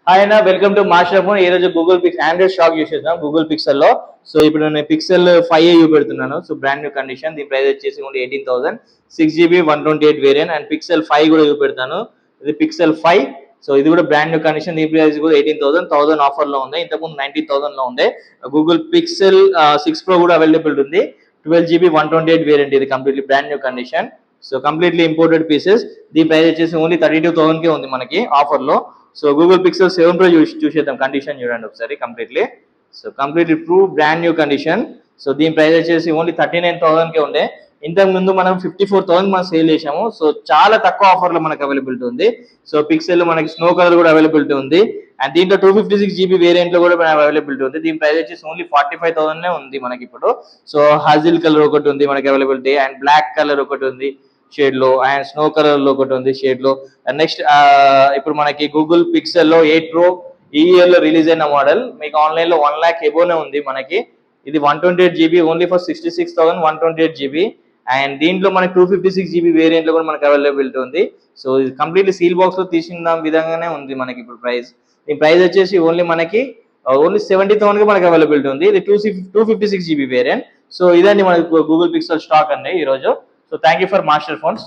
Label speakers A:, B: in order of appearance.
A: Hi అన్న, welcome to master phone. ఈ రోజు గూగుల్ పిక్స్ ఆండ్రాయిడ్ స్టాక్ చేసేద్దాం గూగుల్ పిక్సెల్ లో. సో ఇప్పుడు నేను పిక్సెల్ 5 చూపెడుతున్నాను. సో బ్రాండ్ న్యూ కండిషన్, దీని ప్రైస్ వచ్చేసి only 18,000, 6GB 128 variant. And Pixel 5 కూడా చూపెడతాను. ఇది పిక్సెల్ 5. సో ఇది కూడా బ్రాండ్ న్యూ కండిషన్, దీని ప్రైస్ కూడా 18,000 ఆఫర్ లో ఉంది. ఇంతకుముందు 19,000 లో ఉంది. గూగుల్ పిక్సెల్ 6 Pro కూడా అవైలబుల్ ఉంది. 12GB 128 వేరియంట్, ఇది completely brand new condition. So completely imported pieces. దీని ప్రైస్ వచ్చేసి ఓన్లీ 32,000 కే ఉంది మనకి ఆఫర్ లో. సో గూగుల్ పిక్సెల్ 7 Pro చూసేద్దాం. కండిషన్ చూడండి ఒకసారి completely. So completely true brand new condition. So దీని ప్రైస్ వచ్చేసి ఓన్లీ 39,000 కే ఉండే. ఇంతకు ముందు మనం 54,000 మనం సేల్ చేసాము. సో చాలా తక్కువ ఆఫర్ లో మనకు అవైలబిలిటీ ఉంది. సో పిక్సెల్ మనకి స్నో కలర్ కూడా అవైలబిలిటీ ఉంది. అండ్ దీంట్లో 256GB వేరియంట్ లో కూడా అవైలబిలిటీ ఉంది. దీని ప్రైస్ వచ్చేసి ఓన్లీ 45,000 ఉంది మనకి ఇప్పుడు. సో హాజిల్ కలర్ ఒకటి ఉంది మనకి అవైలబిలిటీ, అండ్ బ్లాక్ కలర్ ఒకటి ఉంది షేడ్ లో, అండ్ స్నో కలర్ లో ఒకటి ఉంది షేడ్ లో. అండ్ నెక్స్ట్ ఇప్పుడు మనకి గూగుల్ పిక్సెల్ లో 8 Pro ఈ ఇయర్ లో రిలీజ్ అయిన మోడల్ మీకు ఆన్లైన్ లో 1 lakh ఎబోనే ఉంది మనకి. ఇది 128GB only for 66,128GB. And దీంట్లో మనకి 256GB వేరియంట్ లో కూడా మనకి అవైలబిలిటీ ఉంది. సో ఇది కంప్లీట్లీ సీల్ బాక్స్ లో తీసిన విధంగానే ఉంది మనకి ఇప్పుడు ప్రైస్. ఈ ప్రైస్ వచ్చేసి ఓన్లీ మనకి ఓన్లీ 70,000 కి మనకి అవైలబిలిటీ ఉంది. ఇది 256GB వేరియంట్. సో ఇదండి మనకి గూగుల్ పిక్సెల్ స్టాక్ అండి ఈ రోజు. So thank you for master phones.